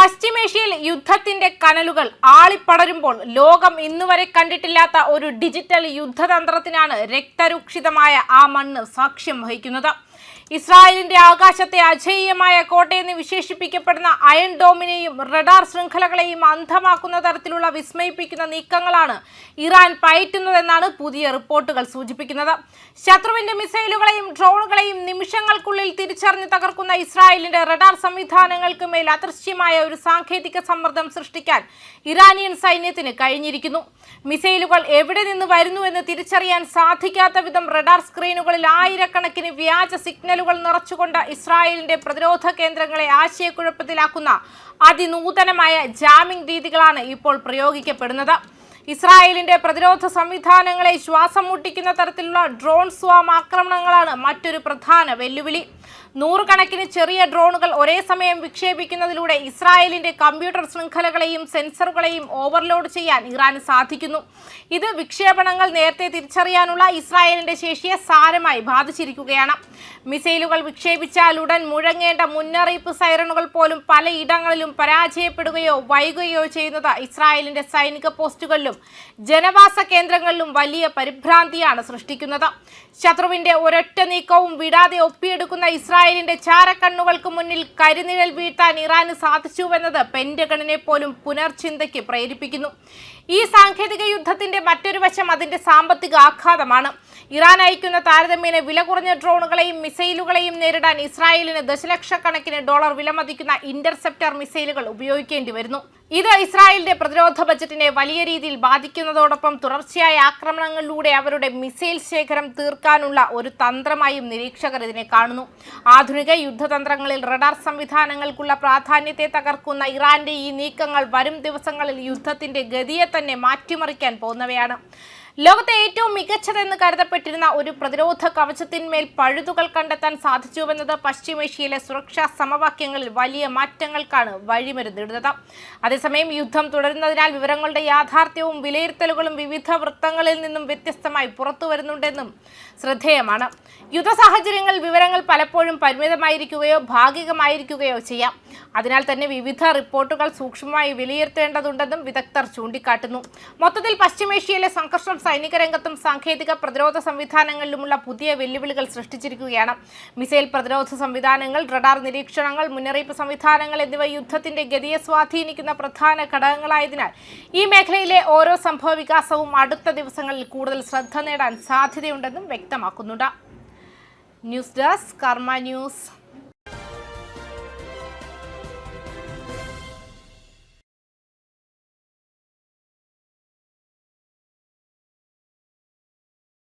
പശ്ചിമേഷ്യയിൽ യുദ്ധത്തിന്റെ കനലുകൾ ആളിപ്പടരുമ്പോൾ ലോകം ഇന്നുവരെ കണ്ടിട്ടില്ലാത്ത ഒരു ഡിജിറ്റൽ യുദ്ധതന്ത്രത്തിനാണ് രക്തരൂക്ഷിതമായ ആ മണ്ണ് സാക്ഷ്യം വഹിക്കുന്നത്. ഇസ്രായേലിന്റെ ആകാശത്തെ അജയ്യമായ കോട്ടയെന്ന് വിശേഷിപ്പിക്കപ്പെടുന്ന അയൺ ഡോമിനെയും റഡാർ ശൃംഖലകളെയും അന്ധമാക്കുന്ന തരത്തിലുള്ള വിസ്മയിപ്പിക്കുന്ന നീക്കങ്ങളാണ് ഇറാൻ പയറ്റുന്നതെന്നാണ് പുതിയ റിപ്പോർട്ടുകൾ സൂചിപ്പിക്കുന്നത്. ശത്രുവിന്റെ മിസൈലുകളെയും ഡ്രോണുകളെയും നിമിഷങ്ങൾക്കുള്ളിൽ തിരിച്ചറിഞ്ഞ് തകർക്കുന്ന ഇസ്രായേലിന്റെ റഡാർ സംവിധാനങ്ങൾക്ക് മേൽ അദൃശ്യമായ ഒരു സാങ്കേതിക സമ്മർദ്ദം സൃഷ്ടിക്കാൻ ഇറാനിയൻ സൈന്യത്തിന് കഴിഞ്ഞിരിക്കുന്നു. മിസൈലുകൾ എവിടെ നിന്ന് വരുന്നുവെന്ന് തിരിച്ചറിയാൻ സാധിക്കാത്ത വിധം റഡാർ സ്ക്രീനുകളിൽ ആയിരക്കണക്കിന് വ്യാജ സിഗ്നലുകൾ നിറച്ചുകൊണ്ട് ഇസ്രായേലിന്റെ പ്രതിരോധ കേന്ദ്രങ്ങളെ ആശയക്കുഴപ്പത്തിലാക്കുന്ന അതിനൂതനമായ ജാമിംഗ് രീതികളാണ് ഇപ്പോൾ പ്രയോഗിക്കപ്പെടുന്നത്. ഇസ്രായേലിന്റെ പ്രതിരോധ സംവിധാനങ്ങളെ ശ്വാസം മുട്ടിക്കുന്ന തരത്തിലുള്ള ഡ്രോൺ സ്വാം ആക്രമണങ്ങളാണ് മറ്റൊരു പ്രധാന വെല്ലുവിളി. നൂറുകണക്കിന് ചെറിയ ഡ്രോണുകൾ ഒരേ സമയം വിക്ഷേപിക്കുന്നതിലൂടെ ഇസ്രായേലിന്റെ കമ്പ്യൂട്ടർ ശൃംഖലകളെയും സെൻസറുകളെയും ഓവർലോഡ് ചെയ്യാൻ ഇറാന് സാധിക്കുന്നു. ഇത് വിക്ഷേപണങ്ങൾ നേരത്തെ തിരിച്ചറിയാനുള്ള ഇസ്രായേലിന്റെ ശേഷിയെ സാരമായി ബാധിച്ചിരിക്കുകയാണ്. മിസൈലുകൾ വിക്ഷേപിച്ചാൽ ഉടൻ മുഴങ്ങേണ്ട മുന്നറിയിപ്പ് സൈറണുകൾ പോലും പലയിടങ്ങളിലും പരാജയപ്പെടുകയോ വൈകുകയോ ചെയ്യുന്നത് ഇസ്രായേലിന്റെ സൈനിക പോസ്റ്റുകളിലും ജനവാസ കേന്ദ്രങ്ങളിലും വലിയ പരിഭ്രാന്തിയാണ് സൃഷ്ടിക്കുന്നത്. ശത്രുവിന്റെ ഒരൊറ്റ നീക്കവും വിടാതെ ഒപ്പിയെടുക്കുന്ന ഇസ്രായേലിന്റെ ചാരക്കണ്ണുകൾക്ക് മുന്നിൽ കരിനിഴൽ വീഴ്ത്താൻ ഇറാന് സാധിച്ചുവെന്നത് പെന്റഗണിനെ പോലും പുനർചിന്തയ്ക്ക് പ്രേരിപ്പിക്കുന്നു. ഈ സാങ്കേതിക യുദ്ധത്തിന്റെ മറ്റൊരു വശം അതിന്റെ സാമ്പത്തിക ആഘാതമാണ്. ഇറാൻ അയക്കുന്ന താരതമ്യേന വില കുറഞ്ഞ ഡ്രോണുകളെയും മിസൈലുകളെയും നേരിടാൻ ഇസ്രായേലിന് ദശലക്ഷക്കണക്കിന് ഡോളർ വിലമതിക്കുന്ന ഇന്റർസെപ്റ്റർ മിസൈലുകൾ ഉപയോഗിക്കേണ്ടി വരുന്നു. ഇത് ഇസ്രായേലിന്റെ പ്രതിരോധ ബജറ്റിനെ വലിയ രീതിയിൽ ബാധിക്കുന്നതോടൊപ്പം തുടർച്ചയായ ആക്രമണങ്ങളിലൂടെ അവരുടെ മിസൈൽ ശേഖരം തീർക്കാനുള്ള ഒരു തന്ത്രമായും നിരീക്ഷകർ ഇതിനെ കാണുന്നു. ആധുനിക യുദ്ധതന്ത്രങ്ങളിൽ റഡാർ സംവിധാനങ്ങൾക്കുള്ള പ്രാധാന്യത്തെ തകർക്കുന്ന ഇറാന്റെ ഈ നീക്കങ്ങൾ വരും ദിവസങ്ങളിൽ യുദ്ധത്തിന്റെ ഗതിയെ തന്നെ മാറ്റിമറിക്കാൻ പോകുന്നവയാണ്. ലോകത്തെ ഏറ്റവും മികച്ചതെന്ന് കരുതപ്പെട്ടിരുന്ന ഒരു പ്രതിരോധ കവചത്തിന്മേൽ പഴുതുകൾ കണ്ടെത്താൻ സാധിച്ചുവെന്നത് പശ്ചിമേഷ്യയിലെ സുരക്ഷാ സമവാക്യങ്ങളിൽ വലിയ മാറ്റങ്ങൾക്കാണ് വഴിമരുന്നിടുന്നത്. അതേസമയം യുദ്ധം തുടരുന്നതിനാൽ വിവരങ്ങളുടെ യാഥാർത്ഥ്യവും വിലയിരുത്തലുകളും വിവിധ വൃത്തങ്ങളിൽ നിന്നും വ്യത്യസ്തമായി പുറത്തു വരുന്നുണ്ടെന്നും ശ്രദ്ധേയമാണ്. യുദ്ധ സാഹചര്യങ്ങളിൽ വിവരങ്ങൾ പലപ്പോഴും പരിമിതമായിരിക്കുകയോ ഭാഗികമായിരിക്കുകയോ ചെയ്യാം. അതിനാൽ തന്നെ വിവിധ റിപ്പോർട്ടുകൾ സൂക്ഷ്മമായി വിലയിരുത്തേണ്ടതുണ്ടെന്നും വിദഗ്ധർ ചൂണ്ടിക്കാട്ടുന്നു. മൊത്തത്തിൽ പശ്ചിമേഷ്യയിലെ സംഘർഷം സൈനിക രംഗത്തും സാങ്കേതിക പ്രതിരോധ സംവിധാനങ്ങളിലുമുള്ള പുതിയ വെല്ലുവിളികൾ സൃഷ്ടിച്ചിരിക്കുകയാണ്. മിസൈൽ പ്രതിരോധ സംവിധാനങ്ങൾ, റഡാർ നിരീക്ഷണങ്ങൾ, മുന്നറിയിപ്പ് സംവിധാനങ്ങൾ എന്നിവ യുദ്ധത്തിന്റെ ഗതിയെ സ്വാധീനിക്കുന്ന പ്രധാന ഘടകങ്ങളായതിനാൽ ഈ മേഖലയിലെ ഓരോ സംഭവ വികാസവും അടുത്ത ദിവസങ്ങളിൽ കൂടുതൽ ശ്രദ്ധ നേടാൻ സാധ്യതയുണ്ടെന്നും വ്യക്തമാക്കുന്നുണ്ട്. ന്യൂസ് ഡെസ്ക് കർമ്മ ന്യൂസ്.